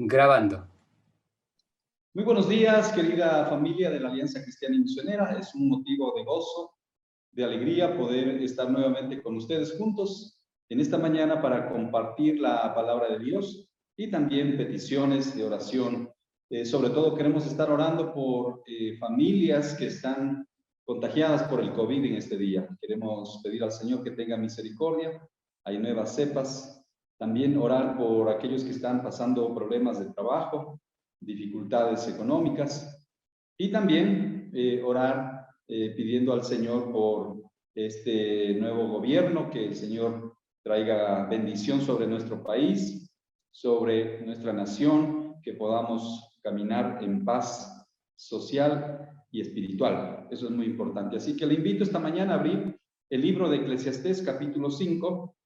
Grabando. Muy buenos días, querida familia de la Alianza Cristiana y Misionera. Es un motivo de gozo, de alegría poder estar nuevamente con ustedes juntos en esta mañana para compartir la palabra de Dios y también peticiones de oración. Sobre todo queremos estar orando por familias que están contagiadas por el COVID en este día. Queremos pedir al Señor que tenga misericordia. Hay nuevas cepas. También orar por aquellos que están pasando problemas de trabajo, dificultades económicas, y también orar pidiendo al Señor por este nuevo gobierno, que el Señor traiga bendición sobre nuestro país, sobre nuestra nación, que podamos caminar en paz social y espiritual. Eso es muy importante. Así que le invito esta mañana a abrir el libro de Eclesiastés, capítulo 5,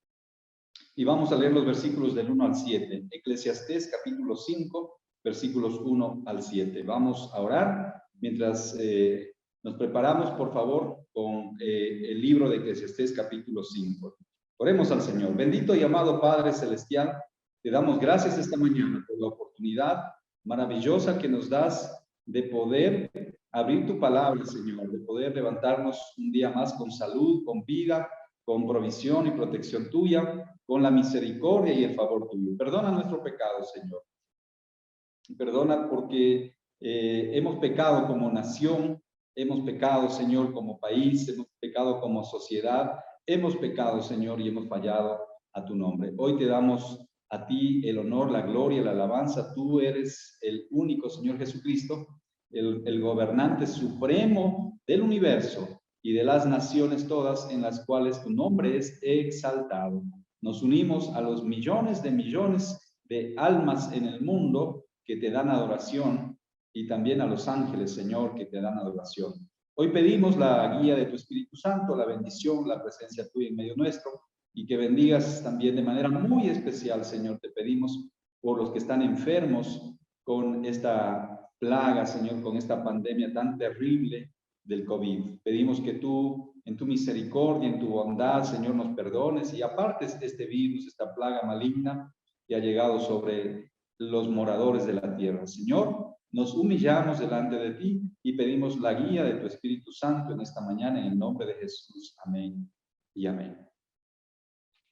y vamos a leer los versículos del 1 al 7. Eclesiastés, capítulo 5, versículos 1 al 7. Vamos a orar mientras nos preparamos, por favor, con el libro de Eclesiastés, capítulo 5. Oremos al Señor. Bendito y amado Padre Celestial, te damos gracias esta mañana por la oportunidad maravillosa que nos das de poder abrir tu palabra, Señor, de poder levantarnos un día más con salud, con vida, con provisión y protección tuya, con la misericordia y el favor tuyo. Perdona nuestro pecado, Señor. Perdona porque hemos pecado como nación, hemos pecado, Señor, como país, hemos pecado como sociedad, hemos pecado, Señor, y hemos fallado a tu nombre. Hoy te damos a ti el honor, la gloria, la alabanza. Tú eres el único, Señor Jesucristo, el gobernante supremo del universo y de las naciones todas, en las cuales tu nombre es exaltado. Nos unimos a los millones de almas en el mundo que te dan adoración, y también a los ángeles, Señor, que te dan adoración. Hoy pedimos la guía de tu Espíritu Santo, la bendición, la presencia tuya en medio nuestro, y que bendigas también de manera muy especial, Señor. Te pedimos por los que están enfermos con esta plaga, Señor, con esta pandemia tan terrible del COVID. Pedimos que tú, en tu misericordia, en tu bondad, Señor, nos perdones y apartes este virus, esta plaga maligna que ha llegado sobre los moradores de la tierra. Señor, nos humillamos delante de ti y pedimos la guía de tu Espíritu Santo en esta mañana, en el nombre de Jesús. Amén y amén.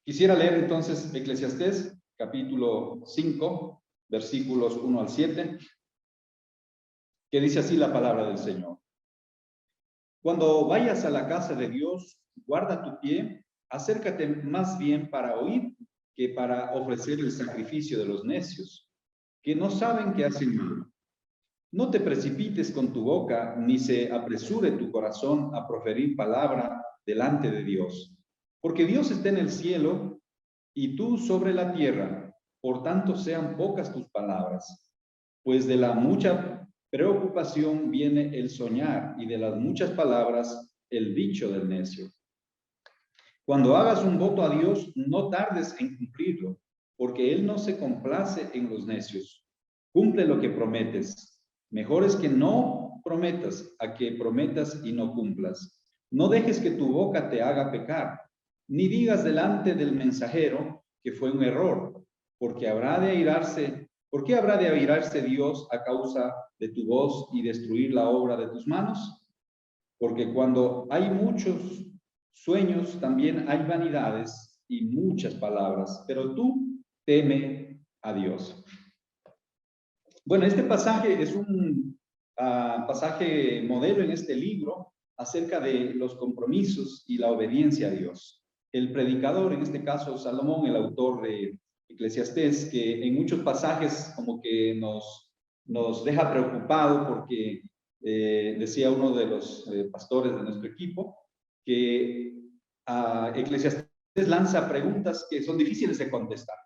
Quisiera leer entonces Eclesiastés, capítulo 5, versículos 1 al 7, que dice así la palabra del Señor. Cuando vayas a la casa de Dios, guarda tu pie, acércate más bien para oír que para ofrecer el sacrificio de los necios, que no saben qué hacen mal. No te precipites con tu boca, ni se apresure tu corazón a proferir palabra delante de Dios, porque Dios está en el cielo y tú sobre la tierra, por tanto sean pocas tus palabras, pues de la mucha preocupación viene el soñar, y de las muchas palabras el dicho del necio. Cuando hagas un voto a Dios, no tardes en cumplirlo, porque Él no se complace en los necios. Cumple lo que prometes. Mejor es que no prometas a que prometas y no cumplas. No dejes que tu boca te haga pecar, ni digas delante del mensajero que fue un error, porque ¿por qué habrá de airarse Dios a causa de tu voz y destruir la obra de tus manos? Porque cuando hay muchos sueños, también hay vanidades y muchas palabras, pero tú teme a Dios. Bueno, este pasaje es un pasaje modelo en este libro acerca de los compromisos y la obediencia a Dios. El predicador, en este caso Salomón, el autor de Eclesiastés, que en muchos pasajes como que nos deja preocupado porque decía uno de los pastores de nuestro equipo que Eclesiastés lanza preguntas que son difíciles de contestar.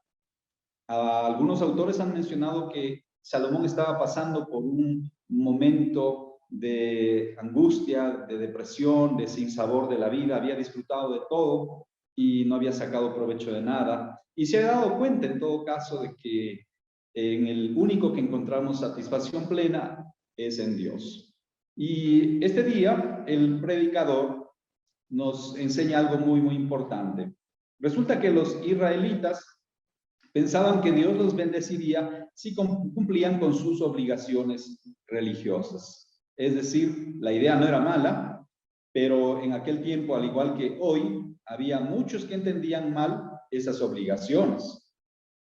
Algunos autores han mencionado que Salomón estaba pasando por un momento de angustia, de depresión, de sinsabor de la vida, había disfrutado de todo y no había sacado provecho de nada. Y se ha dado cuenta, en todo caso, de que en el único que encontramos satisfacción plena es en Dios. Y este día, el predicador nos enseña algo muy, muy importante. Resulta que los israelitas Pensaban que Dios los bendeciría si cumplían con sus obligaciones religiosas. Es decir, la idea no era mala, pero en aquel tiempo, al igual que hoy, había muchos que entendían mal esas obligaciones.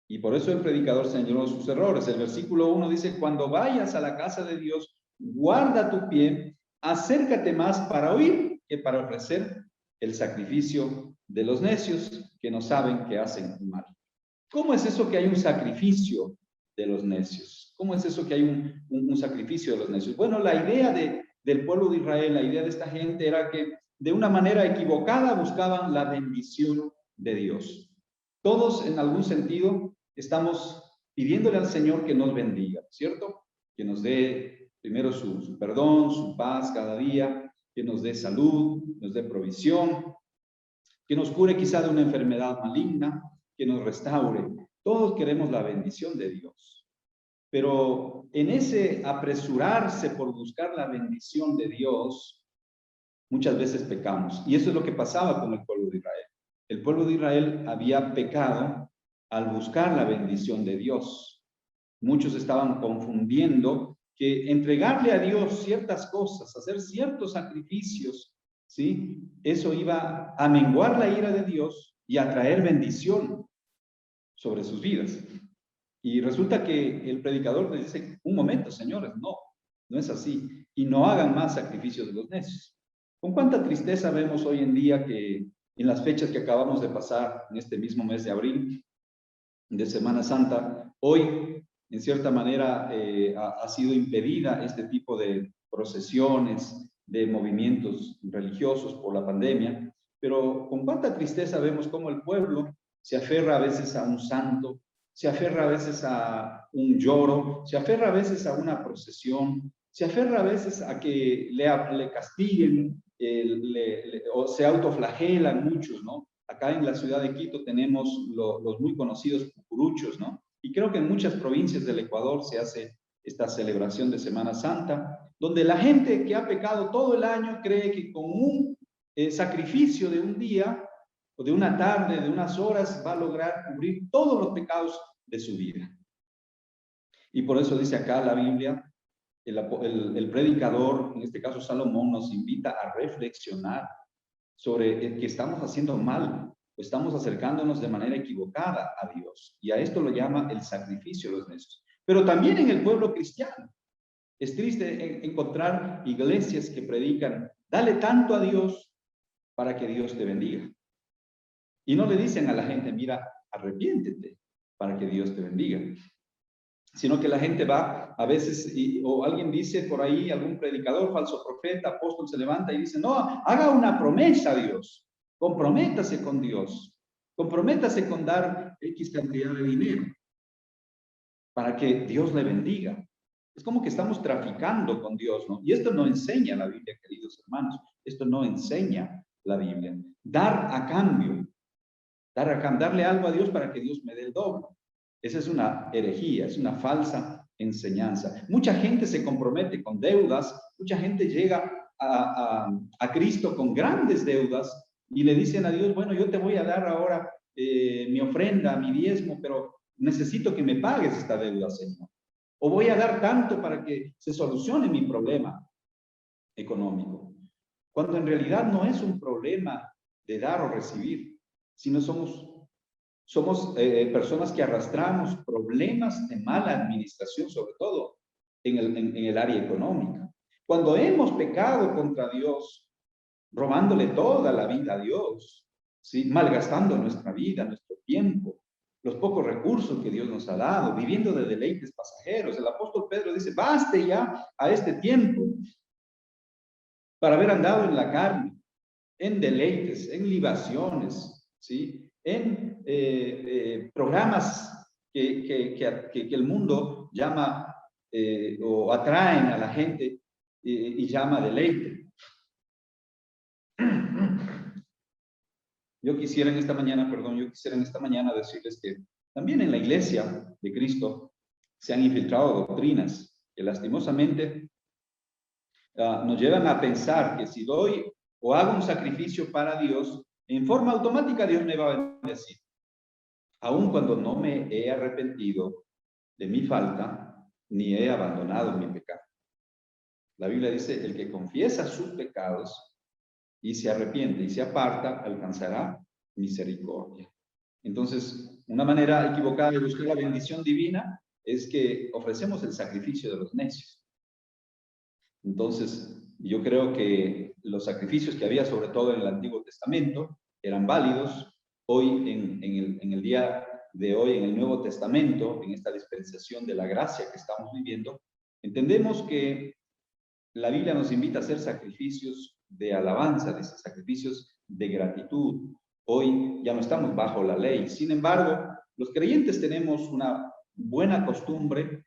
Y por eso el predicador señaló sus errores. El versículo 1 dice: cuando vayas a la casa de Dios, guarda tu pie, acércate más para oír que para ofrecer el sacrificio de los necios que no saben que hacen mal. ¿Cómo es eso que hay un sacrificio de los necios? ¿Cómo es eso que hay un sacrificio de los necios? Bueno, la idea del pueblo de Israel, la idea de esta gente era que de una manera equivocada buscaban la bendición de Dios. Todos, en algún sentido, estamos pidiéndole al Señor que nos bendiga, ¿cierto? Que nos dé primero su perdón, su paz cada día, que nos dé salud, nos dé provisión, que nos cure quizá de una enfermedad maligna, que nos restaure. Todos queremos la bendición de Dios. Pero en ese apresurarse por buscar la bendición de Dios, muchas veces pecamos. Y eso es lo que pasaba con el pueblo de Israel. El pueblo de Israel había pecado al buscar la bendición de Dios. Muchos estaban confundiendo que entregarle a Dios ciertas cosas, hacer ciertos sacrificios, ¿sí? Eso iba a menguar la ira de Dios y a traer bendición sobre sus vidas. Y resulta que el predicador les dice: un momento, señores, no es así. Y no hagan más sacrificios de los necios. Con cuánta tristeza vemos hoy en día que en las fechas que acabamos de pasar, en este mismo mes de abril, de Semana Santa, hoy, en cierta manera, ha sido impedida este tipo de procesiones, de movimientos religiosos por la pandemia, pero con cuánta tristeza vemos cómo el pueblo se aferra a veces a un santo, se aferra a veces a un lloro, se aferra a veces a una procesión, se aferra a veces a que le castiguen, o se autoflagelan muchos, ¿no? Acá en la ciudad de Quito tenemos los muy conocidos cucuruchos, ¿no? Y creo que en muchas provincias del Ecuador se hace esta celebración de Semana Santa, donde la gente que ha pecado todo el año cree que con un sacrificio de un día o de una tarde, de unas horas, va a lograr cubrir todos los pecados de su vida. Y por eso dice acá la Biblia, el predicador, en este caso Salomón, nos invita a reflexionar sobre el que estamos haciendo mal o estamos acercándonos de manera equivocada a Dios. Y a esto lo llama el sacrificio de los necios. Pero también en el pueblo cristiano. Es triste encontrar iglesias que predican: dale tanto a Dios para que Dios te bendiga. Y no le dicen a la gente: mira, arrepiéntete para que Dios te bendiga. Sino que la gente va a veces, o alguien dice por ahí, algún predicador, falso profeta, apóstol se levanta y dice: no, haga una promesa a Dios, comprométase con Dios, comprométase con dar X cantidad de dinero para que Dios le bendiga. Es como que estamos traficando con Dios, ¿no? Y esto no enseña la Biblia, queridos hermanos, esto no enseña la Biblia. Dar a cambio, darle algo a Dios para que Dios me dé el doble. Esa es una herejía, es una falsa enseñanza. Mucha gente se compromete con deudas, mucha gente llega a Cristo con grandes deudas y le dicen a Dios: bueno, yo te voy a dar ahora mi ofrenda, mi diezmo, pero necesito que me pagues esta deuda, Señor. O voy a dar tanto para que se solucione mi problema económico. Cuando en realidad no es un problema de dar o recibir, sino somos personas que arrastramos problemas de mala administración, sobre todo en el área económica. Cuando hemos pecado contra Dios, robándole toda la vida a Dios, ¿sí? Malgastando nuestra vida, nuestro tiempo, los pocos recursos que Dios nos ha dado, viviendo de deleites pasajeros. El apóstol Pedro dice: baste ya a este tiempo para haber andado en la carne, en deleites, en libaciones, ¿sí? En programas que el mundo llama o atraen a la gente y llama deleite. Yo quisiera en esta mañana decirles que también en la iglesia de Cristo se han infiltrado doctrinas que lastimosamente nos llevan a pensar que si doy o hago un sacrificio para Dios, en forma automática Dios me va a bendecir. aun cuando no me he arrepentido de mi falta, ni he abandonado mi pecado. La Biblia dice, el que confiesa sus pecados y se arrepiente y se aparta, alcanzará misericordia. Entonces, una manera equivocada de buscar la bendición divina es que ofrecemos el sacrificio de los necios. Entonces, yo creo que los sacrificios que había, sobre todo en el Antiguo Testamento, eran válidos. Hoy, en el día de hoy, en el Nuevo Testamento, en esta dispensación de la gracia que estamos viviendo, entendemos que la Biblia nos invita a hacer sacrificios de alabanza, dice, sacrificios de gratitud. Hoy ya no estamos bajo la ley. Sin embargo, los creyentes tenemos una buena costumbre,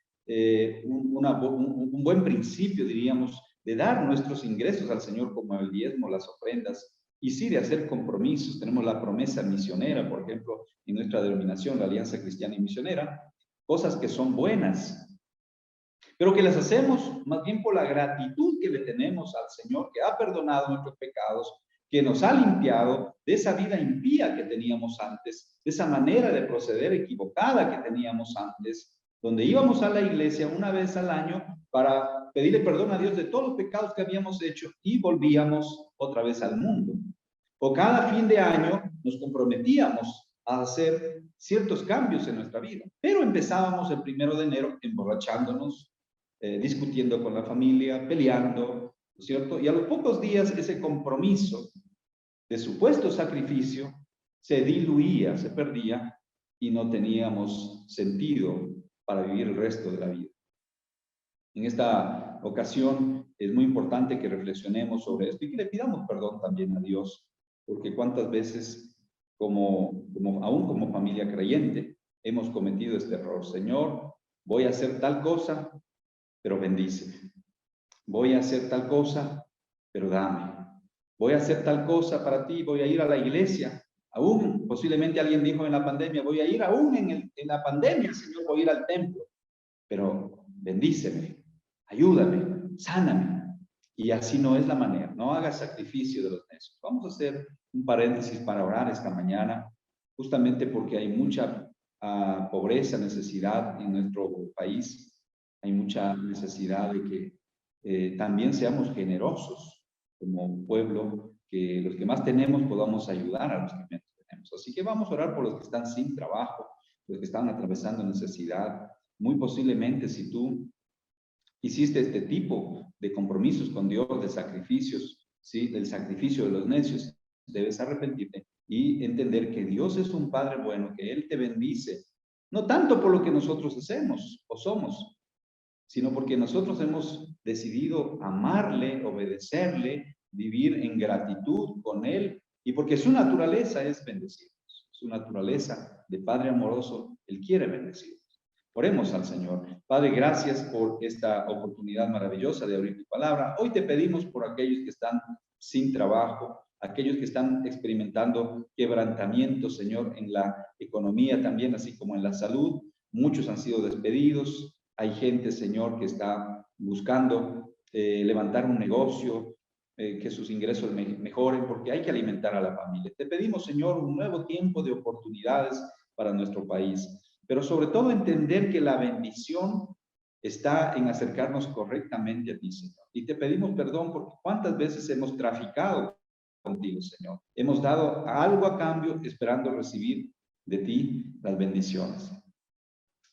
un buen principio, diríamos, de dar nuestros ingresos al Señor como el diezmo, las ofrendas, y sí de hacer compromisos. Tenemos la promesa misionera, por ejemplo, en nuestra denominación, la Alianza Cristiana y Misionera, cosas que son buenas, pero que las hacemos más bien por la gratitud que le tenemos al Señor, que ha perdonado nuestros pecados, que nos ha limpiado de esa vida impía que teníamos antes, de esa manera de proceder equivocada que teníamos antes, donde íbamos a la iglesia una vez al año para pedirle perdón a Dios de todos los pecados que habíamos hecho y volvíamos otra vez al mundo. O cada fin de año nos comprometíamos a hacer ciertos cambios en nuestra vida, pero empezábamos el 1 de enero emborrachándonos, discutiendo con la familia, peleando, ¿no es cierto? Y a los pocos días ese compromiso de supuesto sacrificio se diluía, se perdía y no teníamos sentido para vivir el resto de la vida. En esta ocasión es muy importante que reflexionemos sobre esto y que le pidamos perdón también a Dios, porque cuántas veces aún como familia creyente hemos cometido este error. Señor, voy a hacer tal cosa, pero bendíceme. Voy a hacer tal cosa, pero dame. Voy a hacer tal cosa para ti, voy a ir a la iglesia. Aún, posiblemente alguien dijo en la pandemia, voy a ir aún en la pandemia, Señor, voy a ir al templo. Pero bendíceme, ayúdame, sáname. Y así no es la manera. No hagas sacrificio de los necios. Vamos a hacer un paréntesis para orar esta mañana, justamente porque hay mucha pobreza, necesidad en nuestro país. Hay mucha necesidad de que también seamos generosos como pueblo, que los que más tenemos podamos ayudar a los que menos tenemos. Así que vamos a orar por los que están sin trabajo, los que están atravesando necesidad. Muy posiblemente si tú hiciste este tipo de compromisos con Dios, de sacrificios, ¿sí? Del sacrificio de los necios, debes arrepentirte y entender que Dios es un Padre bueno, que Él te bendice, no tanto por lo que nosotros hacemos o somos, sino porque nosotros hemos decidido amarle, obedecerle, vivir en gratitud con Él, y porque su naturaleza es bendecirnos, su naturaleza de Padre amoroso, Él quiere bendecirnos. Oremos al Señor. Padre, gracias por esta oportunidad maravillosa de abrir tu palabra. Hoy te pedimos por aquellos que están sin trabajo, aquellos que están experimentando quebrantamiento, Señor, en la economía también, así como en la salud. Muchos han sido despedidos. Hay gente, Señor, que está buscando levantar un negocio, que sus ingresos mejoren, porque hay que alimentar a la familia. Te pedimos, Señor, un nuevo tiempo de oportunidades para nuestro país, pero sobre todo entender que la bendición está en acercarnos correctamente a ti, Señor. Y te pedimos perdón porque cuántas veces hemos traficado contigo, Señor. Hemos dado algo a cambio esperando recibir de ti las bendiciones.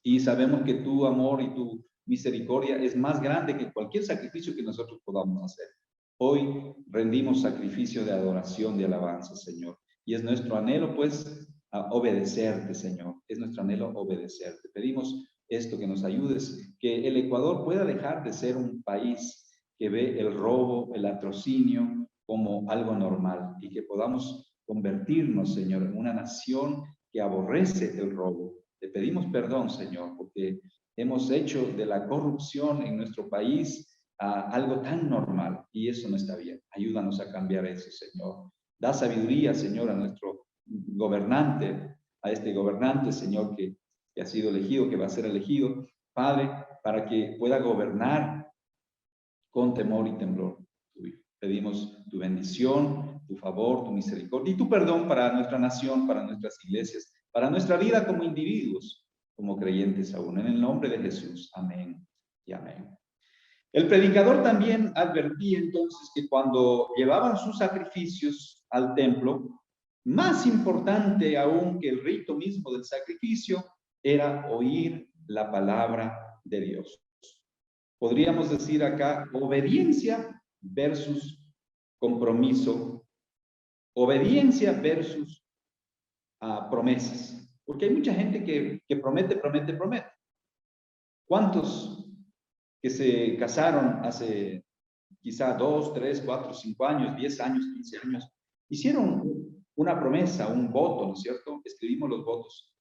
Y sabemos que tu amor y tu misericordia es más grande que cualquier sacrificio que nosotros podamos hacer. Hoy rendimos sacrificio de adoración, de alabanza, Señor. Y es nuestro anhelo, pues, a obedecerte, Señor. Es nuestro anhelo obedecerte. Pedimos esto, que nos ayudes, que el Ecuador pueda dejar de ser un país que ve el robo, el latrocinio como algo normal y que podamos convertirnos, Señor, en una nación que aborrece el robo. Te pedimos perdón, Señor, porque hemos hecho de la corrupción en nuestro país algo tan normal y eso no está bien. Ayúdanos a cambiar eso, Señor. Da sabiduría, Señor, a nuestro gobernante, a este gobernante, Señor, que ha sido elegido, que va a ser elegido, Padre, para que pueda gobernar con temor y temblor tuyo. Pedimos tu bendición, tu favor, tu misericordia y tu perdón para nuestra nación, para nuestras iglesias, para nuestra vida como individuos, como creyentes aún. En el nombre de Jesús. Amén y amén. El predicador también advertía entonces que cuando llevaban sus sacrificios al templo, más importante aún que el rito mismo del sacrificio, era oír la palabra de Dios. Podríamos decir acá obediencia versus compromiso, obediencia versus promesas. Porque hay mucha gente que promete. ¿Cuántos que se casaron hace quizá 2, 3, 4, 5 años, 10 años, 15 años, hicieron una promesa, un voto, ¿no es cierto? Escribimos los votos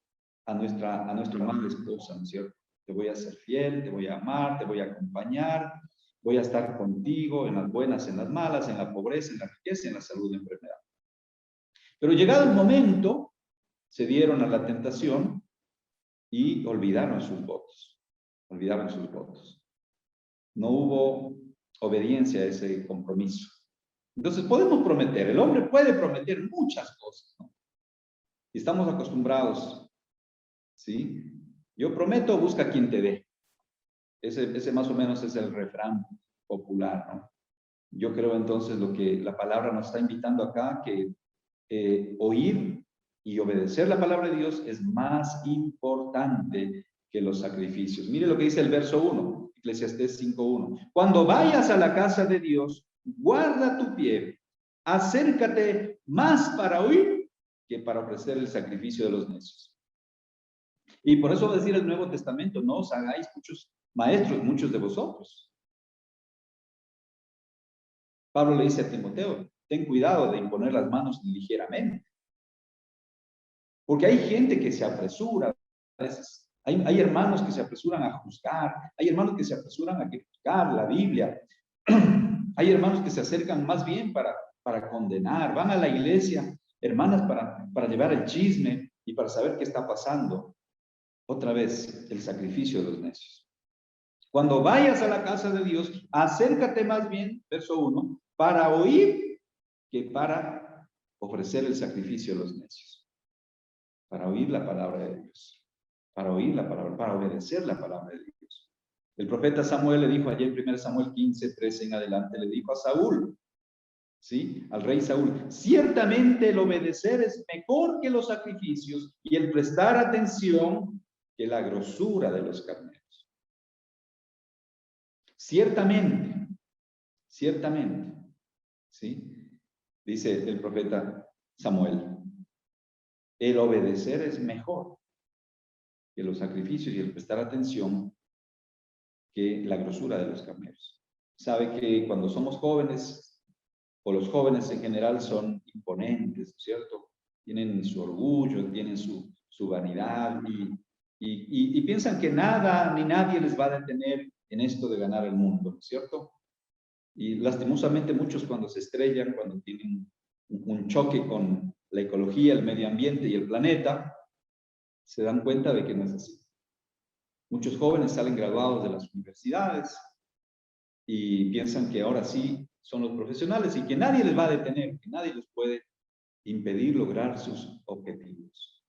a nuestra amada esposa, ¿no es cierto? Te voy a ser fiel, te voy a amar, te voy a acompañar, voy a estar contigo en las buenas, en las malas, en la pobreza, en la riqueza, en la salud, en la enfermedad. Pero llegado el momento, se dieron a la tentación y olvidaron sus votos. Olvidaron sus votos. No hubo obediencia a ese compromiso. Entonces podemos prometer, el hombre puede prometer muchas cosas, ¿no? Y estamos acostumbrados, ¿sí? Yo prometo, busca quien te dé. Ese más o menos es el refrán popular, ¿no? Yo creo entonces lo que la palabra nos está invitando acá, que oír y obedecer la palabra de Dios es más importante que los sacrificios. Mire lo que dice el verso 1, Eclesiastés 5:1. Cuando vayas a la casa de Dios, guarda tu pie, acércate más para oír que para ofrecer el sacrificio de los necios. Y por eso va a decir el Nuevo Testamento, no os hagáis muchos maestros, muchos de vosotros. Pablo le dice a Timoteo, ten cuidado de imponer las manos ligeramente. Porque hay gente que se apresura a veces. Hay hermanos que se apresuran a juzgar, hay hermanos que se apresuran a criticar la Biblia, hay hermanos que se acercan más bien para condenar, van a la iglesia, hermanas, para llevar el chisme y para saber qué está pasando. Otra vez, el sacrificio de los necios. Cuando vayas a la casa de Dios, acércate más bien, verso 1, para oír que para ofrecer el sacrificio de los necios. Para oír la palabra de Dios. Para oír la palabra, para obedecer la palabra de Dios. El profeta Samuel le dijo ayer en 1 Samuel 15, 13 en adelante, le dijo a Saúl, ¿sí? Al rey Saúl, ciertamente el obedecer es mejor que los sacrificios y el prestar atención que la grosura de los carneros. Ciertamente, ¿sí? Dice el profeta Samuel, el obedecer es mejor que los sacrificios y el prestar atención que la grosura de los carneros. Sabe que cuando somos jóvenes, o los jóvenes en general son imponentes, ¿cierto? Tienen su orgullo, tienen su vanidad y piensan que nada ni nadie les va a detener en esto de ganar el mundo, ¿cierto? Y lastimosamente muchos cuando se estrellan, cuando tienen un choque con la ecología, el medio ambiente y el planeta, se dan cuenta de que no es así. Muchos jóvenes salen graduados de las universidades y piensan que ahora sí son los profesionales y que nadie les va a detener, que nadie les puede impedir lograr sus objetivos.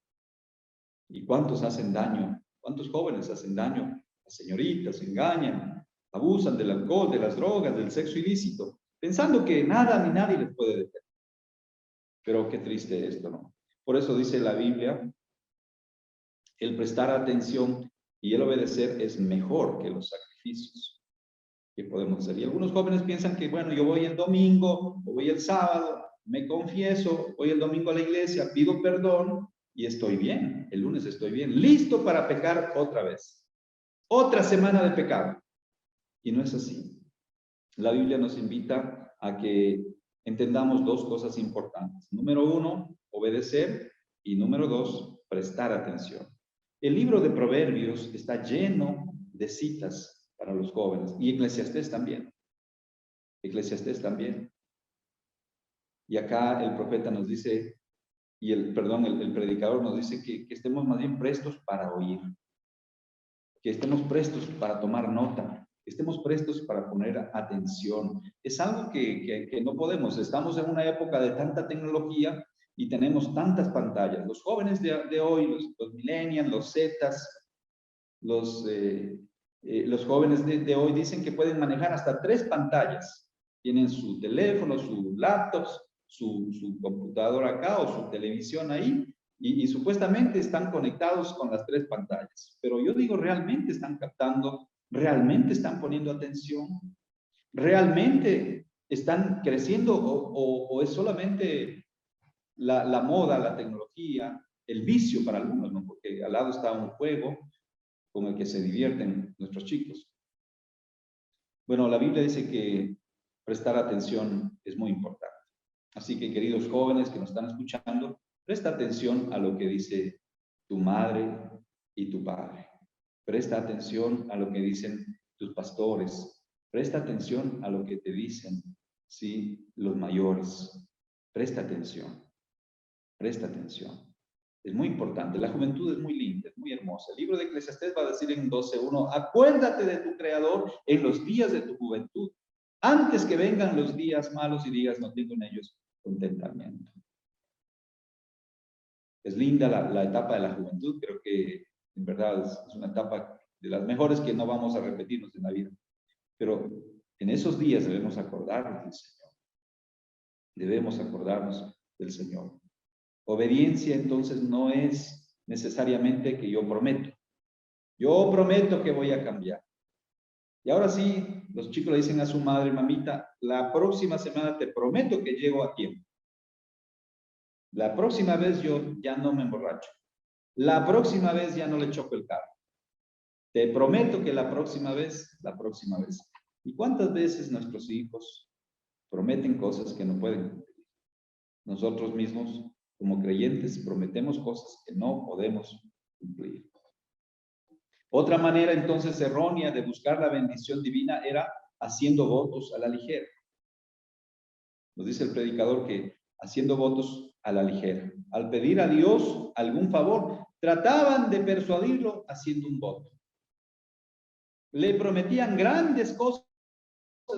¿Y cuántos hacen daño? ¿Cuántos jóvenes hacen daño? Las señoritas engañan, abusan del alcohol, de las drogas, del sexo ilícito, pensando que nada ni nadie les puede detener. Pero qué triste esto, ¿no? Por eso dice la Biblia, el prestar atención y el obedecer es mejor que los sacrificios que podemos hacer. Y algunos jóvenes piensan que, bueno, yo voy el domingo, o voy el sábado, me confieso, voy el domingo a la iglesia, pido perdón y estoy bien. El lunes estoy bien, listo para pecar otra vez. Otra semana de pecado. Y no es así. La Biblia nos invita a que entendamos dos cosas importantes. Número 1, obedecer. Y número 2, prestar atención. El libro de Proverbios está lleno de citas para los jóvenes. Y Eclesiastés también. Eclesiastés también. Y acá el profeta nos dice, el predicador nos dice que estemos más bien prestos para oír. Que estemos prestos para tomar nota. Que estemos prestos para poner atención. Es algo que no podemos. Estamos en una época de tanta tecnología y tenemos tantas pantallas. Los jóvenes de hoy, los millennials, los zetas, los jóvenes de hoy dicen que pueden manejar hasta 3 pantallas. Tienen su teléfono, su laptop, su computadora acá o su televisión ahí, y supuestamente están conectados con las 3 pantallas. Pero yo digo, ¿realmente están captando? ¿Realmente están poniendo atención? ¿Realmente están creciendo o es solamente la moda, la tecnología, el vicio para algunos, ¿no? Porque al lado está un juego con el que se divierten nuestros chicos. Bueno, la Biblia dice que prestar atención es muy importante. Así que, queridos jóvenes que nos están escuchando, presta atención a lo que dice tu madre y tu padre. Presta atención a lo que dicen tus pastores. Presta atención a lo que te dicen, ¿sí?, los mayores. Presta atención. Presta atención. Es muy importante. La juventud es muy linda, es muy hermosa. El libro de Eclesiastés va a decir en 12:1, acuérdate de tu Creador en los días de tu juventud, antes que vengan los días malos y digas, no tengo en ellos contentamiento. Es linda la etapa de la juventud. Creo que en verdad es una etapa de las mejores que no vamos a repetirnos en la vida. Pero en esos días debemos acordarnos del Señor. Debemos acordarnos del Señor. Obediencia entonces no es necesariamente que yo prometo. Yo prometo que voy a cambiar. Y ahora sí, los chicos le dicen a su madre, mamita, la próxima semana te prometo que llego a tiempo. La próxima vez yo ya no me emborracho. La próxima vez ya no le choco el carro. Te prometo que la próxima vez. ¿Y cuántas veces nuestros hijos prometen cosas que no pueden cumplir? Nosotros mismos, como creyentes, prometemos cosas que no podemos cumplir. Otra manera entonces errónea de buscar la bendición divina era haciendo votos a la ligera. Nos dice el predicador que haciendo votos a la ligera. Al pedir a Dios algún favor, trataban de persuadirlo haciendo un voto. Le prometían grandes cosas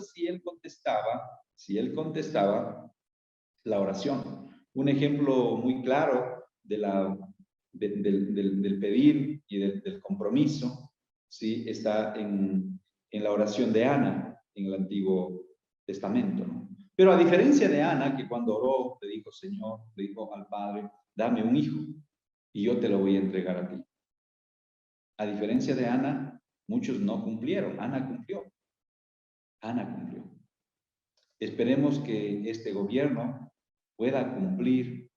si él contestaba la oración. Un ejemplo muy claro del pedir y del compromiso, ¿sí?, está en la oración de Ana en el Antiguo Testamento, ¿no? Pero a diferencia de Ana, que cuando oró le dijo, Señor, le dijo al Padre, dame un hijo y yo te lo voy a entregar a ti. A diferencia de Ana, muchos no cumplieron. Ana cumplió. Esperemos que este gobierno pueda cumplir,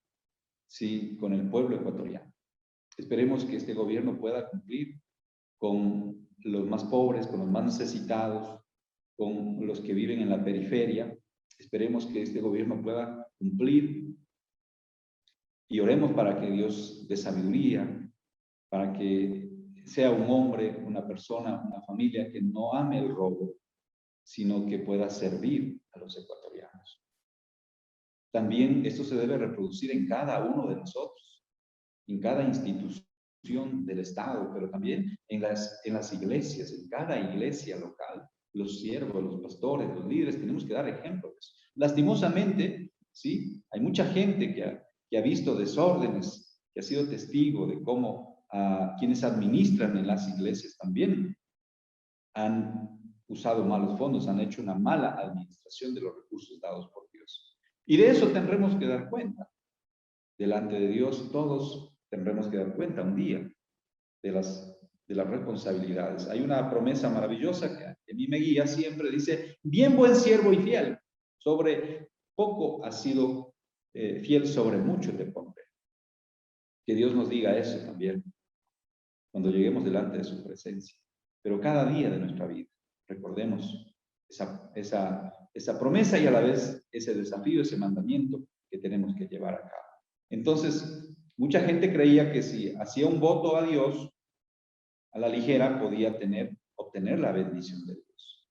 sí, con el pueblo ecuatoriano. Esperemos que este gobierno pueda cumplir con los más pobres, con los más necesitados, con los que viven en la periferia. Esperemos que este gobierno pueda cumplir y oremos para que Dios dé sabiduría, para que sea un hombre, una persona, una familia que no ame el robo, sino que pueda servir a los ecuatorianos. También esto se debe reproducir en cada uno de nosotros, en cada institución del Estado, pero también en las iglesias, en cada iglesia local. Los siervos, los pastores, los líderes, tenemos que dar ejemplos. Lastimosamente, ¿sí?, hay mucha gente que ha visto desórdenes, que ha sido testigo de cómo quienes administran en las iglesias también han usado malos fondos, han hecho una mala administración de los recursos dados por Dios. Y de eso tendremos que dar cuenta. Delante de Dios todos tendremos que dar cuenta un día de las responsabilidades. Hay una promesa maravillosa que a mí me guía siempre, dice, bien buen siervo y fiel, sobre poco has sido fiel, sobre mucho te pondré. Que Dios nos diga eso también, cuando lleguemos delante de su presencia. Pero cada día de nuestra vida, recordemos esa promesa y a la vez ese desafío, ese mandamiento que tenemos que llevar a cabo. Entonces, mucha gente creía que si hacía un voto a Dios, a la ligera, podía obtener la bendición de Dios.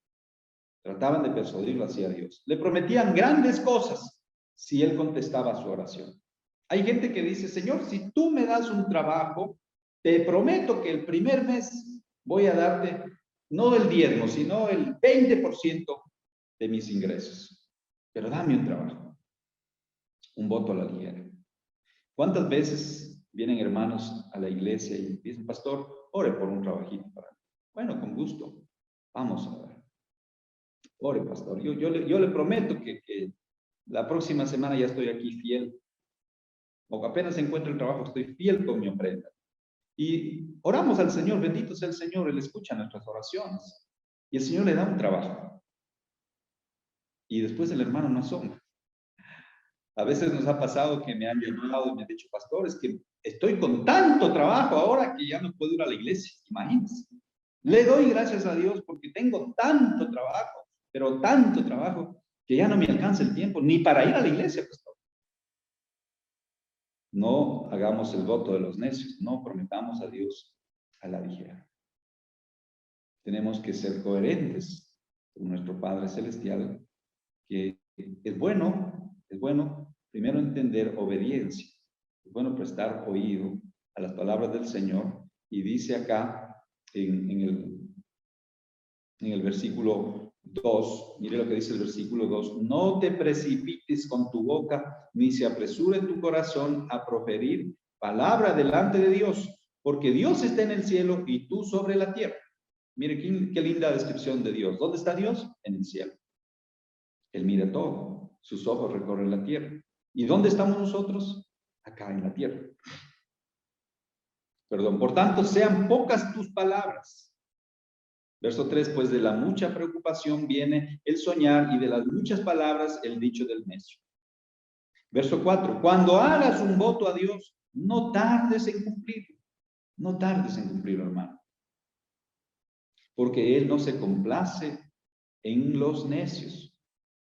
Trataban de persuadirlo hacia Dios. Le prometían grandes cosas si él contestaba su oración. Hay gente que dice, Señor, si tú me das un trabajo, te prometo que el primer mes voy a darte no el diezmo, sino el 20% de mis ingresos. Pero dame un trabajo. Un voto a la ligera. ¿Cuántas veces vienen hermanos a la iglesia y dicen, pastor, ore por un trabajito para mí? Bueno, con gusto. Vamos a ver. Ore, pastor. Yo le prometo que la próxima semana ya estoy aquí fiel. O apenas encuentro el trabajo, estoy fiel con mi ofrenda. Y oramos al Señor, bendito sea el Señor, Él escucha nuestras oraciones. Y el Señor le da un trabajo. Y después el hermano no asoma. A veces nos ha pasado que me han llamado y me han dicho, pastor, es que estoy con tanto trabajo ahora que ya no puedo ir a la iglesia. Imagínense. Le doy gracias a Dios porque tengo tanto trabajo, pero tanto trabajo que ya no me alcanza el tiempo ni para ir a la iglesia, pastor. No hagamos el voto de los necios, no prometamos a Dios a la ligera. Tenemos que ser coherentes con nuestro Padre Celestial, que es bueno primero entender obediencia, es bueno prestar oído a las palabras del Señor, y dice acá en el versículo 2, mire lo que dice el versículo 2, no te precipites con tu boca, ni se apresure tu corazón a proferir palabra delante de Dios, porque Dios está en el cielo y tú sobre la tierra. Mire qué linda descripción de Dios. ¿Dónde está Dios? En el cielo. Él mira todo, sus ojos recorren la tierra. ¿Y dónde estamos nosotros? Acá en la tierra. Perdón, por tanto, sean pocas tus palabras. Verso 3, pues de la mucha preocupación viene el soñar y de las muchas palabras el dicho del necio. Verso 4, cuando hagas un voto a Dios, no tardes en cumplirlo. No tardes en cumplirlo, hermano. Porque Él no se complace en los necios.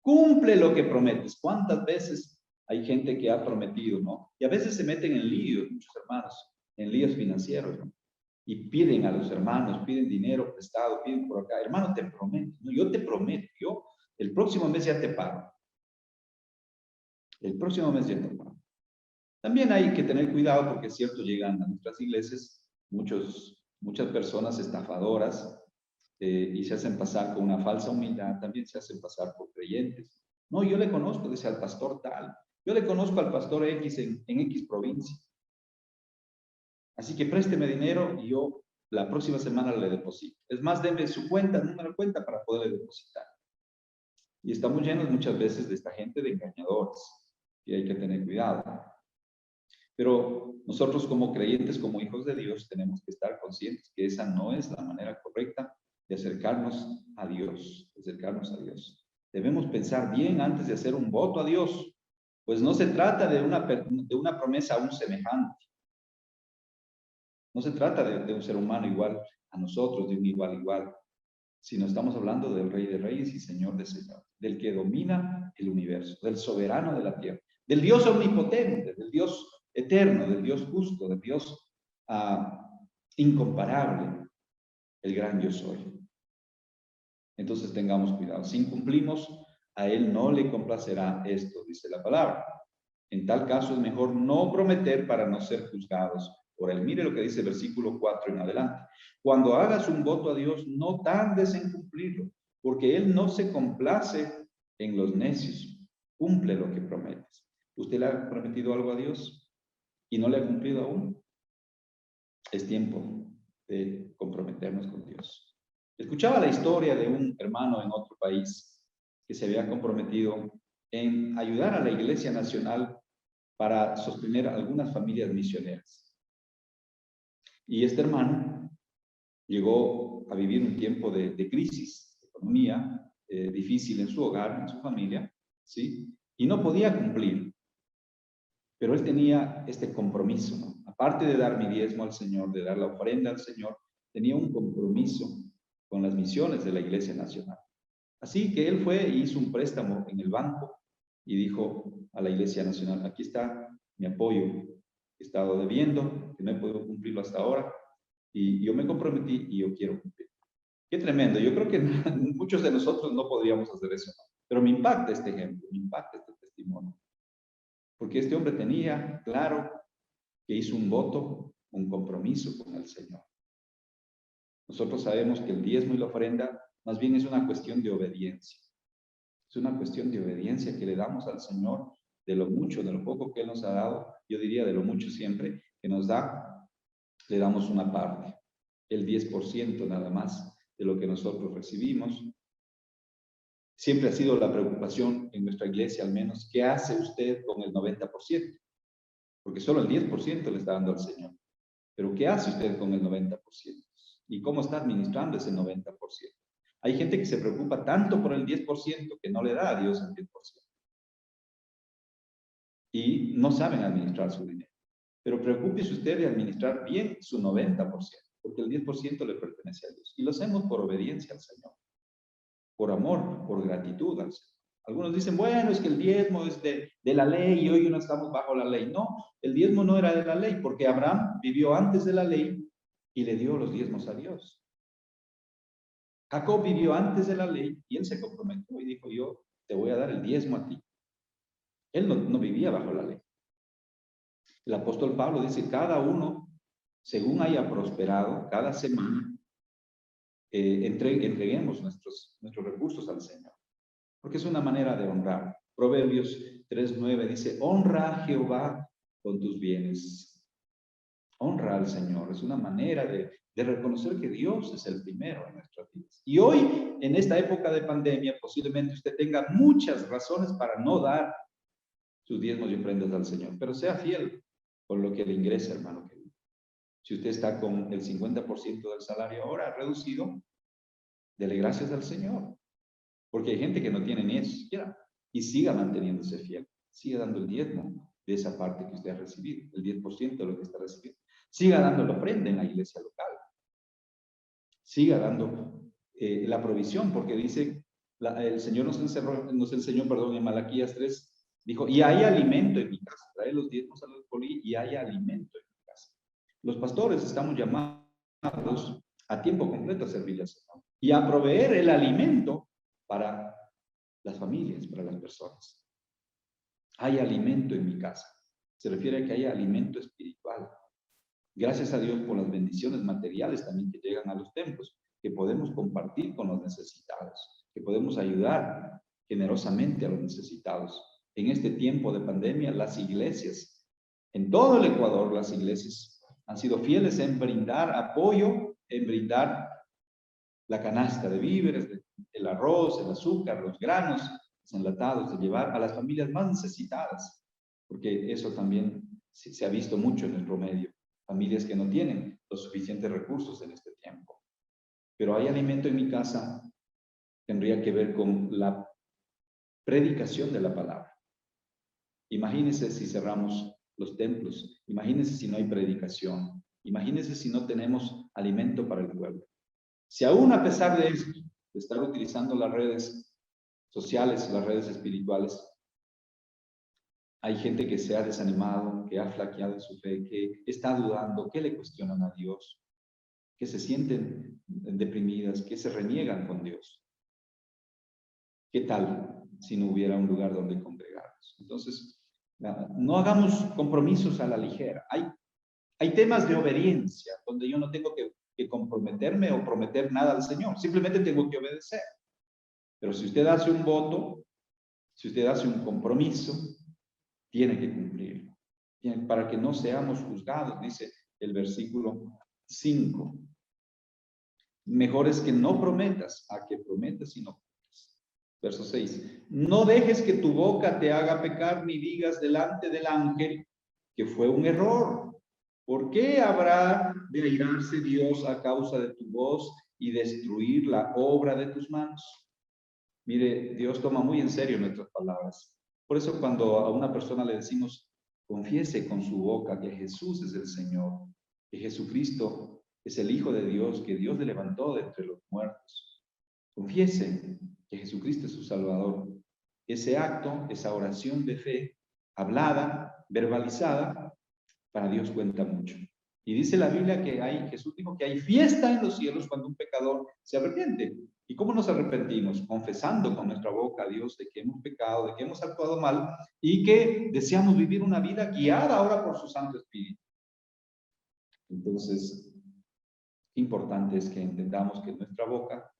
Cumple lo que prometes. ¿Cuántas veces hay gente que ha prometido, no? Y a veces se meten en líos, muchos hermanos, en líos financieros, ¿no? Y piden a los hermanos, piden dinero prestado, piden por acá. Hermano, te prometo, ¿no? Yo te prometo, yo el próximo mes ya te pago. El próximo mes ya te pago. También hay que tener cuidado porque es cierto, llegan a nuestras iglesias muchas personas estafadoras, y se hacen pasar con una falsa humildad, también se hacen pasar por creyentes. No, yo le conozco, dice al pastor tal, yo le conozco al pastor X en X provincia. Así que présteme dinero y yo la próxima semana le deposito. Es más, deme su cuenta, número de cuenta para poderle depositar. Y estamos llenos muchas veces de esta gente de engañadores, y hay que tener cuidado. Pero nosotros como creyentes, como hijos de Dios, tenemos que estar conscientes que esa no es la manera correcta de acercarnos a Dios, Debemos pensar bien antes de hacer un voto a Dios, pues no se trata de una promesa a un semejante. No se trata de un ser humano igual a nosotros, de un igual, sino estamos hablando del Rey de Reyes y Señor de Señores, del que domina el universo, del soberano de la tierra, del Dios omnipotente, del Dios eterno, del Dios justo, del Dios incomparable, el gran yo soy. Entonces tengamos cuidado. Si incumplimos, a Él no le complacerá esto, dice la palabra. En tal caso es mejor no prometer para no ser juzgados por Él. Mire lo que dice el versículo 4 en adelante. Cuando hagas un voto a Dios, no tardes en cumplirlo, porque Él no se complace en los necios. Cumple lo que prometes. ¿Usted le ha prometido algo a Dios y no le ha cumplido aún? Es tiempo de comprometernos con Dios. Escuchaba la historia de un hermano en otro país que se había comprometido en ayudar a la Iglesia Nacional para sostener a algunas familias misioneras. Y este hermano llegó a vivir un tiempo de crisis, de economía difícil en su hogar, en su familia, ¿sí? Y no podía cumplir. Pero él tenía este compromiso, ¿no? Aparte de dar mi diezmo al Señor, de dar la ofrenda al Señor, tenía un compromiso con las misiones de la Iglesia Nacional. Así que él fue e hizo un préstamo en el banco y dijo a la Iglesia Nacional, aquí está mi apoyo, he estado debiendo, que no he podido cumplirlo hasta ahora, y yo me comprometí y yo quiero cumplir. Qué tremendo, yo creo que muchos de nosotros no podríamos hacer eso, pero me impacta este ejemplo, me impacta este testimonio, porque este hombre tenía claro que hizo un voto, un compromiso con el Señor. Nosotros sabemos que el diezmo y la ofrenda más bien es una cuestión de obediencia. Es una cuestión de obediencia que le damos al Señor de lo mucho, de lo poco que Él nos ha dado, yo diría de lo mucho siempre que nos da, le damos una parte, el 10% nada más de lo que nosotros recibimos. Siempre ha sido la preocupación en nuestra iglesia, al menos, ¿qué hace usted con el 90%? Porque solo el 10% le está dando al Señor. Pero ¿qué hace usted con el 90%? ¿Y cómo está administrando ese 90%? Hay gente que se preocupa tanto por el 10% que no le da a Dios el 10%. Y no saben administrar su dinero. Pero preocúpese usted de administrar bien su 90%, porque el 10% le pertenece a Dios. Y lo hacemos por obediencia al Señor, por amor, por gratitud al Señor. Algunos dicen, bueno, es que el diezmo es de la ley y hoy no estamos bajo la ley. No, el diezmo no era de la ley, porque Abraham vivió antes de la ley y le dio los diezmos a Dios. Jacob vivió antes de la ley y él se comprometió y dijo, yo te voy a dar el diezmo a ti. Él no vivía bajo la ley. El apóstol Pablo dice, cada uno, según haya prosperado, cada semana, entreguemos nuestros recursos al Señor. Porque es una manera de honrar. Proverbios 3:9 dice, honra a Jehová con tus bienes. Honra al Señor. Es una manera de reconocer que Dios es el primero en nuestras vidas. Y hoy, en esta época de pandemia, posiblemente usted tenga muchas razones para no dar sus diezmos y ofrendas al Señor. Pero sea fiel con lo que le ingresa, hermano querido. Si usted está con el 50% del salario ahora reducido, dele gracias al Señor. Porque hay gente que no tiene ni eso siquiera. Y siga manteniéndose fiel. Siga dando el diezmo de esa parte que usted ha recibido. El 10% de lo que está recibiendo. Siga dando la ofrenda en la iglesia local. Siga dando la provisión. Porque dice, el Señor nos enseñó, en Malaquías 3, dijo, y hay alimento en mi casa. Trae los diezmos a los polí y hay alimento en mi casa. Los pastores estamos llamados a tiempo completo a servirle al Señor. Y a proveer el alimento para las familias, para las personas. Hay alimento en mi casa. Se refiere a que hay alimento espiritual. Gracias a Dios por las bendiciones materiales también que llegan a los templos, que podemos compartir con los necesitados, que podemos ayudar generosamente a los necesitados. En este tiempo de pandemia, las iglesias, en todo el Ecuador, las iglesias han sido fieles en brindar apoyo, en brindar la canasta de víveres, el arroz, el azúcar, los granos, los enlatados, de llevar a las familias más necesitadas, porque eso también se ha visto mucho en nuestro medio, familias que no tienen los suficientes recursos en este tiempo. Pero hay alimento en mi casa, tendría que ver con la predicación de la palabra. Imagínense si cerramos los templos, imagínense si no hay predicación, imagínense si no tenemos alimento para el pueblo. Si aún a pesar de esto, de estar utilizando las redes sociales, las redes espirituales, hay gente que se ha desanimado, que ha flaqueado en su fe, que está dudando, que le cuestionan a Dios, que se sienten deprimidas, que se reniegan con Dios. ¿Qué tal si no hubiera un lugar donde congregarnos? Entonces, no hagamos compromisos a la ligera. Hay temas de obediencia donde yo no tengo que comprometerme o prometer nada al Señor. Simplemente tengo que obedecer. Pero si usted hace un voto, si usted hace un compromiso, tiene que cumplirlo. Para que no seamos juzgados, dice el versículo 5. Mejor es que no prometas a que prometas y no cumplas. Verso 6. No dejes que tu boca te haga pecar ni digas delante del ángel que fue un error. ¿Por qué habrá de airarse Dios a causa de tu voz y destruir la obra de tus manos? Mire, Dios toma muy en serio nuestras palabras. Por eso cuando a una persona le decimos, confiese con su boca que Jesús es el Señor, que Jesucristo es el Hijo de Dios, que Dios le levantó de entre los muertos. Confiese que Jesucristo es su Salvador. Ese acto, esa oración de fe, hablada, verbalizada, para Dios cuenta mucho. Y dice la Biblia que Jesús dijo que hay fiesta en los cielos cuando un pecador se arrepiente. ¿Y cómo nos arrepentimos? Confesando con nuestra boca a Dios de que hemos pecado, de que hemos actuado mal y que deseamos vivir una vida guiada ahora por su Santo Espíritu. Entonces, importante es que entendamos que nuestra boca,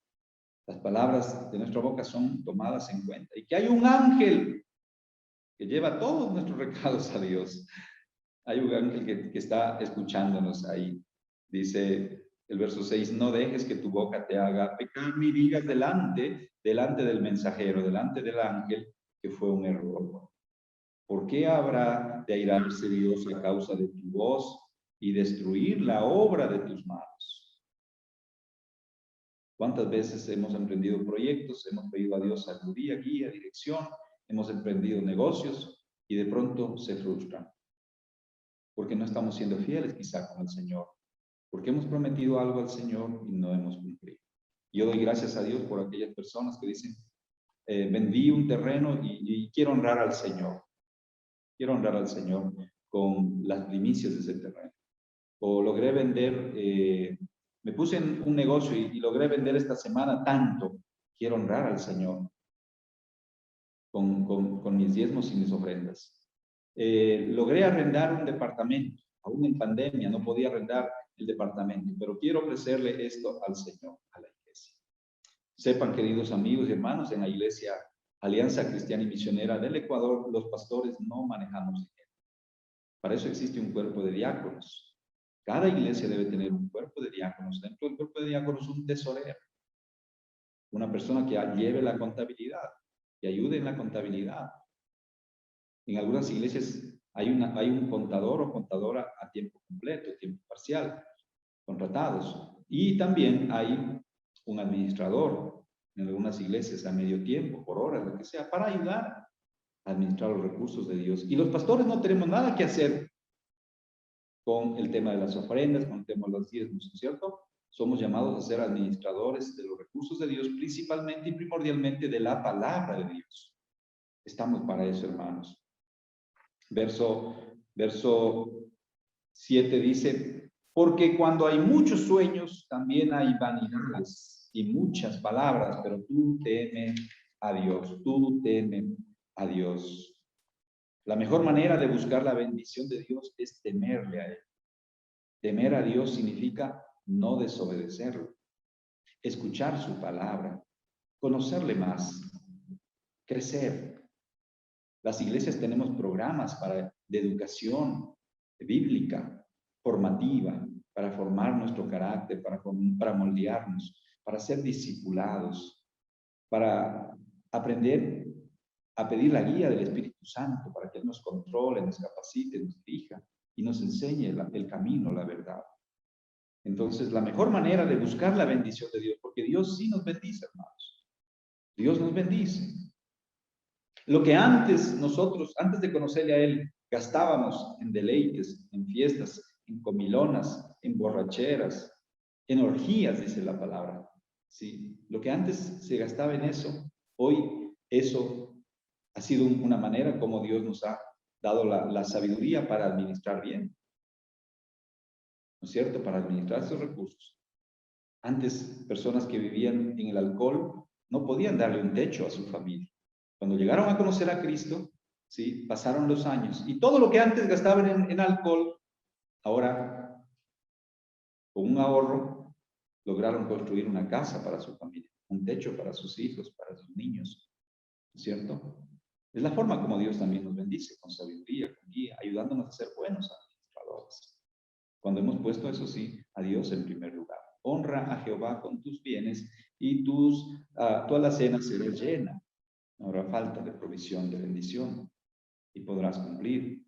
las palabras de nuestra boca son tomadas en cuenta y que hay un ángel que lleva todos nuestros recados a Dios. Hay un ángel que está escuchándonos ahí. Dice el verso 6, no dejes que tu boca te haga pecar ni digas delante del mensajero, delante del ángel, que fue un error. ¿Por qué habrá de airarse Dios a causa de tu voz y destruir la obra de tus manos? ¿Cuántas veces hemos emprendido proyectos, hemos pedido a Dios sabiduría, guía, dirección, hemos emprendido negocios y de pronto se frustran? Porque no estamos siendo fieles quizá con el Señor, porque hemos prometido algo al Señor y no hemos cumplido. Yo doy gracias a Dios por aquellas personas que dicen, vendí un terreno y quiero honrar al Señor. Quiero honrar al Señor con las primicias de ese terreno. O logré vender, me puse en un negocio y logré vender esta semana tanto. Quiero honrar al Señor con mis diezmos y mis ofrendas. Logré arrendar un departamento, aún en pandemia no podía arrendar el departamento, pero quiero ofrecerle esto al Señor, a la iglesia. Sepan, queridos amigos y hermanos, en la iglesia Alianza Cristiana y Misionera del Ecuador, los pastores no manejamos dinero. Para eso existe un cuerpo de diáconos. Cada iglesia debe tener un cuerpo de diáconos. Dentro del cuerpo de diáconos, un tesorero, una persona que lleve la contabilidad, que ayude en la contabilidad. En algunas iglesias hay un contador o contadora a tiempo completo, tiempo parcial, contratados. Y también hay un administrador en algunas iglesias a medio tiempo, por horas, lo que sea, para ayudar a administrar los recursos de Dios. Y los pastores no tenemos nada que hacer con el tema de las ofrendas, con el tema de los diezmos, ¿no es cierto? Somos llamados a ser administradores de los recursos de Dios, principalmente y primordialmente de la palabra de Dios. Estamos para eso, hermanos. Verso 7 dice, porque cuando hay muchos sueños, también hay vanidades y muchas palabras, pero tú teme a Dios, tú teme a Dios. La mejor manera de buscar la bendición de Dios es temerle a Él. Temer a Dios significa no desobedecerlo, escuchar su palabra, conocerle más, crecer. Las iglesias tenemos programas de educación bíblica, formativa, para formar nuestro carácter, para moldearnos, para ser discipulados, para aprender a pedir la guía del Espíritu Santo, para que Él nos controle, nos capacite, nos dirija y nos enseñe el camino, la verdad. Entonces, la mejor manera de buscar la bendición de Dios, porque Dios sí nos bendice, hermanos. Dios nos bendice. Lo que antes nosotros, antes de conocerle a Él, gastábamos en deleites, en fiestas, en comilonas, en borracheras, en orgías, dice la palabra. ¿Sí? Lo que antes se gastaba en eso, hoy eso ha sido una manera como Dios nos ha dado la sabiduría para administrar bien. ¿No es cierto? Para administrar sus recursos. Antes, personas que vivían en el alcohol no podían darle un techo a su familia. Cuando llegaron a conocer a Cristo, ¿sí? Pasaron los años y todo lo que antes gastaban en alcohol, ahora, con un ahorro, lograron construir una casa para su familia, un techo para sus hijos, para sus niños, ¿no es cierto? Es la forma como Dios también nos bendice, con sabiduría, con guía, ayudándonos a ser buenos administradores. Cuando hemos puesto, eso sí, a Dios en primer lugar. Honra a Jehová con tus bienes y tu alacena será llena. No habrá falta de provisión, de bendición, y podrás cumplir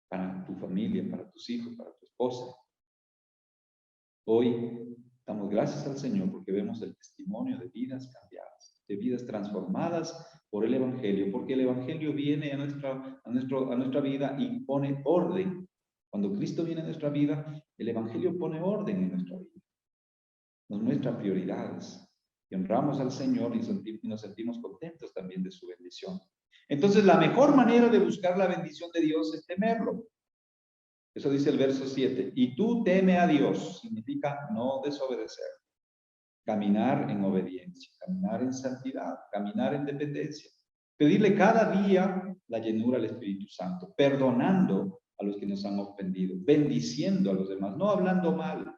para tu familia, para tus hijos, para tu esposa. Hoy damos gracias al Señor porque vemos el testimonio de vidas cambiadas, de vidas transformadas por el Evangelio, porque el Evangelio viene a nuestra vida y pone orden. Cuando Cristo viene a nuestra vida, el Evangelio pone orden en nuestra vida. Nos muestra prioridades. Y honramos al Señor y nos sentimos contentos también de su bendición. Entonces, la mejor manera de buscar la bendición de Dios es temerlo. Eso dice el verso 7. Y tú teme a Dios, significa no desobedecer. Caminar en obediencia, caminar en santidad, caminar en dependencia. Pedirle cada día la llenura del Espíritu Santo, perdonando a los que nos han ofendido, bendiciendo a los demás, no hablando mal,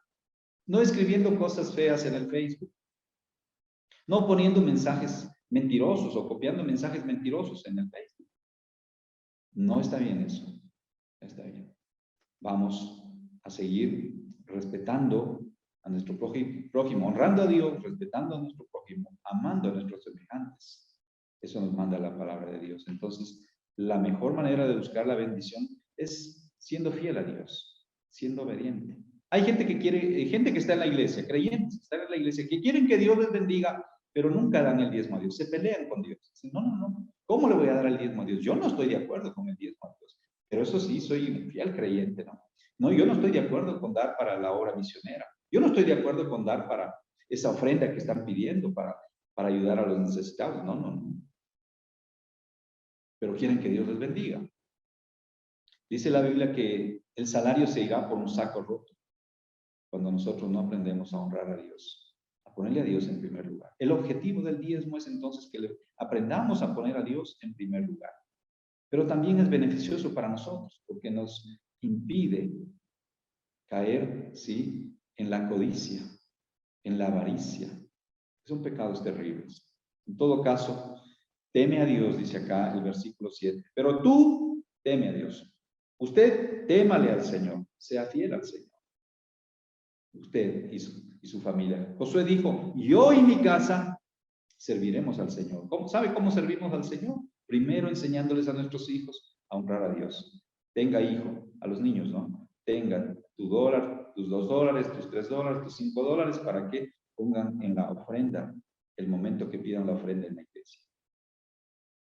no escribiendo cosas feas en el Facebook, no poniendo mensajes mentirosos o copiando mensajes mentirosos en el Facebook. No está bien eso. Está bien. vamos a seguir respetando a nuestro prójimo, honrando a Dios, respetando a nuestro prójimo, amando a nuestros semejantes. Eso nos manda la palabra de Dios. Entonces, la mejor manera de buscar la bendición es siendo fiel a Dios, siendo obediente. Hay gente que quiere, gente que está en la iglesia, creyentes que están en la iglesia, que quieren que Dios les bendiga, pero nunca dan el diezmo a Dios, se pelean con Dios. Dicen, no, no, no, ¿cómo le voy a dar el diezmo a Dios? Yo no estoy de acuerdo con el diezmo a Dios, pero eso sí, soy un fiel creyente, ¿no? No, yo no estoy de acuerdo con dar para la obra misionera. Yo no estoy de acuerdo con dar para esa ofrenda que están pidiendo para ayudar a los necesitados. No, no, no. Pero quieren que Dios les bendiga. Dice la Biblia que el salario se irá por un saco roto cuando nosotros no aprendemos a honrar a Dios, a ponerle a Dios en primer lugar. El objetivo del diezmo es entonces que aprendamos a poner a Dios en primer lugar. Pero también es beneficioso para nosotros porque nos impide caer, ¿sí?, en la codicia, en la avaricia. Son pecados terribles. En todo caso, teme a Dios, dice acá el versículo 7. Pero tú teme a Dios. Usted témale al Señor, sea fiel al Señor. Usted y su familia. Josué dijo, yo y mi casa serviremos al Señor. ¿Sabe cómo servimos al Señor? Primero enseñándoles a nuestros hijos a honrar a Dios. Tenga hijo, a los niños, ¿no? Tengan tu dólar, tus $2, tus $3, tus $5, para que pongan en la ofrenda el momento que pidan la ofrenda en la iglesia.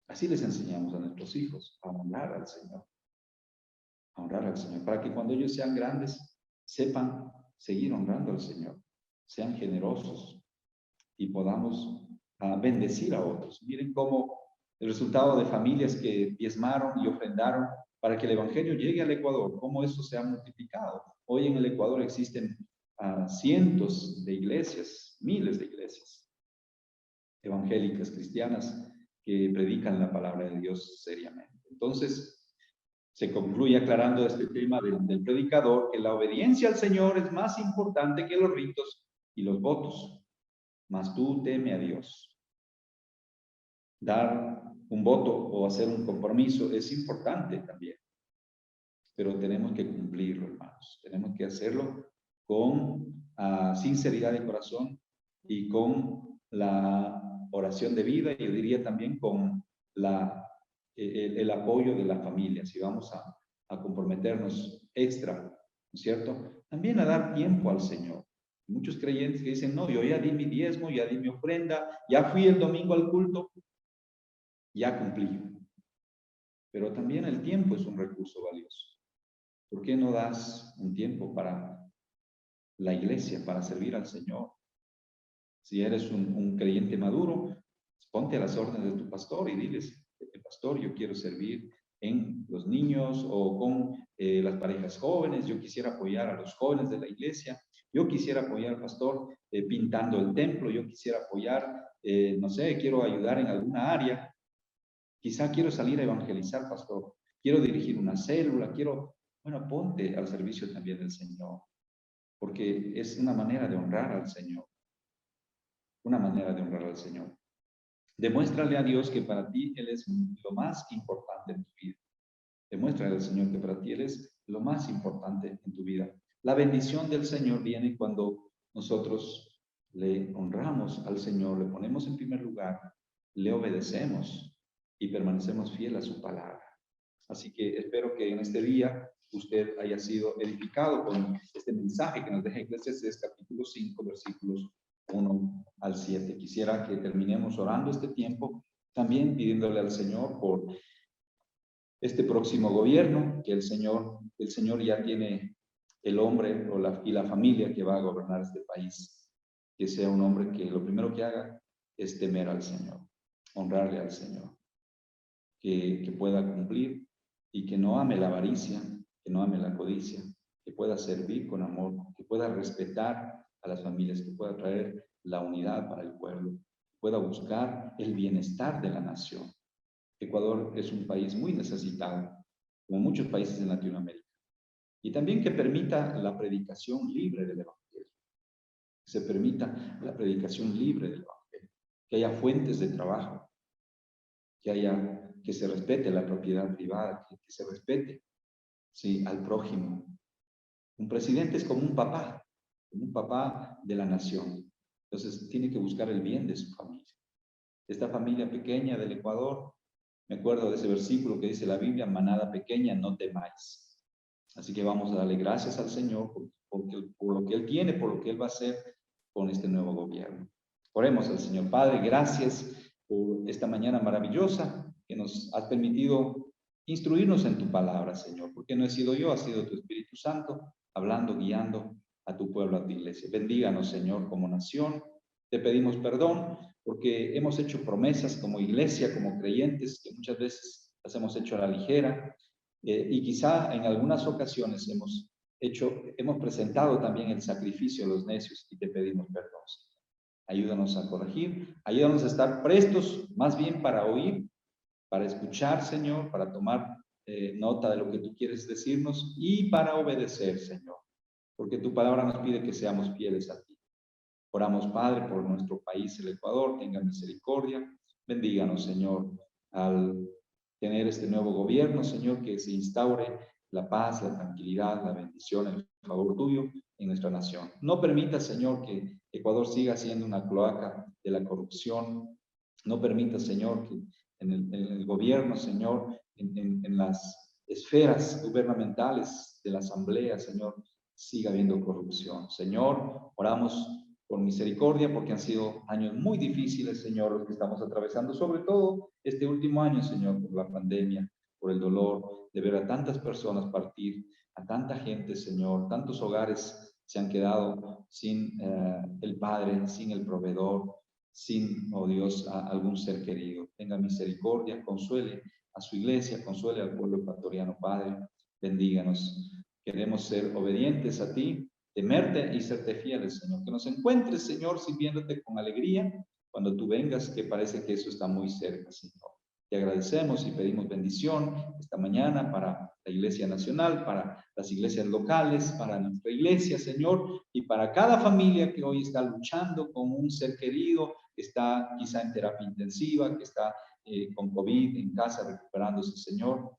Así les enseñamos a nuestros hijos a honrar al Señor. A honrar al Señor, para que cuando ellos sean grandes sepan seguir honrando al Señor, sean generosos y podamos bendecir a otros. Miren cómo el resultado de familias que diezmaron y ofrendaron para que el Evangelio llegue al Ecuador, cómo eso se ha multiplicado. Hoy en el Ecuador existen cientos de iglesias, miles de iglesias evangélicas, cristianas, que predican la palabra de Dios seriamente. Entonces, se concluye aclarando este tema del predicador que la obediencia al Señor es más importante que los ritos y los votos. Mas tú teme a Dios. Dar un voto o hacer un compromiso es importante también, pero tenemos que cumplirlo, hermanos. Tenemos que hacerlo con sinceridad de corazón y con la oración de vida, y yo diría también con el apoyo de la familia, si vamos a comprometernos extra, ¿no es cierto? También a dar tiempo al Señor. Muchos creyentes que dicen, no, yo ya di mi diezmo, ya di mi ofrenda, ya fui el domingo al culto, ya cumplí. Pero también el tiempo es un recurso valioso. ¿Por qué no das un tiempo para la iglesia, para servir al Señor? Si eres un creyente maduro, ponte a las órdenes de tu pastor y diles, pastor, yo quiero servir en los niños o con las parejas jóvenes, yo quisiera apoyar a los jóvenes de la iglesia, yo quisiera apoyar al pastor pintando el templo, yo quisiera apoyar, no sé, quiero ayudar en alguna área, quizá quiero salir a evangelizar, pastor, quiero dirigir una célula, bueno, ponte al servicio también del Señor, porque es una manera de honrar al Señor, una manera de honrar al Señor. Demuéstrale a Dios que para ti Él es lo más importante en tu vida. Demuéstrale al Señor que para ti Él es lo más importante en tu vida. La bendición del Señor viene cuando nosotros le honramos al Señor, le ponemos en primer lugar, le obedecemos y permanecemos fieles a su palabra. Así que espero que en este día usted haya sido edificado con este mensaje que nos deja Eclesiastés capítulo 5, versículos 1 al 7. Quisiera que terminemos orando este tiempo, también pidiéndole al Señor por este próximo gobierno, que el Señor ya tiene el hombre y la familia que va a gobernar este país, que sea un hombre que lo primero que haga es temer al Señor, honrarle al Señor, que pueda cumplir y que no ame la avaricia, que no ame la codicia, que pueda servir con amor, que pueda respetar a las familias, que pueda traer la unidad para el pueblo, que pueda buscar el bienestar de la nación. Ecuador es un país muy necesitado, como muchos países en Latinoamérica. Y también que permita la predicación libre del Evangelio. Que se permita la predicación libre del Evangelio. Que haya fuentes de trabajo. Que se respete la propiedad privada, que se respete, sí, al prójimo. Un presidente es como un papá de la nación. Entonces, tiene que buscar el bien de su familia. Esta familia pequeña del Ecuador, me acuerdo de ese versículo que dice la Biblia, manada pequeña, no temáis. Así que vamos a darle gracias al Señor por lo que Él tiene, por lo que Él va a hacer con este nuevo gobierno. Oremos al Señor. Padre, gracias por esta mañana maravillosa que nos has permitido instruirnos en tu palabra, Señor, porque no he sido yo, ha sido tu Espíritu Santo, hablando, guiando a tu pueblo, a tu iglesia. Bendíganos, Señor, como nación. Te pedimos perdón porque hemos hecho promesas como iglesia, como creyentes, que muchas veces las hemos hecho a la ligera, y quizá en algunas ocasiones hemos presentado también el sacrificio de los necios y te pedimos perdón. Ayúdanos a corregir, ayúdanos a estar prestos más bien para oír, para escuchar, Señor, para tomar nota de lo que tú quieres decirnos y para obedecer, Señor, porque tu palabra nos pide que seamos fieles a ti. Oramos, Padre, por nuestro país, el Ecuador, tenga misericordia, bendíganos, Señor, al tener este nuevo gobierno, Señor, que se instaure la paz, la tranquilidad, la bendición, el favor tuyo en nuestra nación. No permita, Señor, que Ecuador siga siendo una cloaca de la corrupción. No permita, Señor, que en el gobierno, Señor, en las esferas gubernamentales de la asamblea, Señor, siga habiendo corrupción. Señor, oramos por misericordia, porque han sido años muy difíciles, Señor, los que estamos atravesando, sobre todo este último año, Señor, por la pandemia, por el dolor de ver a tantas personas partir, a tanta gente, Señor, tantos hogares se han quedado sin el Padre, sin el proveedor, sin, oh Dios, a algún ser querido. Tenga misericordia, consuele a su iglesia, consuele al pueblo ecuatoriano, Padre, bendíganos. Queremos ser obedientes a ti, temerte y serte fieles, Señor. Que nos encuentres, Señor, sirviéndote con alegría cuando tú vengas, que parece que eso está muy cerca, Señor. Te agradecemos y pedimos bendición esta mañana para la Iglesia Nacional, para las iglesias locales, para nuestra iglesia, Señor, y para cada familia que hoy está luchando con un ser querido, que está quizá en terapia intensiva, que está con COVID en casa recuperándose, Señor.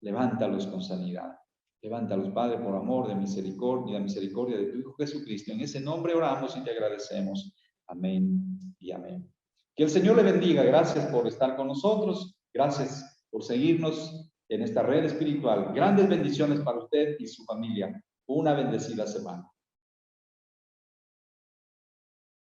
Levántalos con sanidad. Levántalos, Padre, por amor de misericordia, la misericordia de tu Hijo Jesucristo. En ese nombre oramos y te agradecemos. Amén y amén. Que el Señor le bendiga. Gracias por estar con nosotros. Gracias por seguirnos en esta red espiritual. Grandes bendiciones para usted y su familia. Una bendecida semana.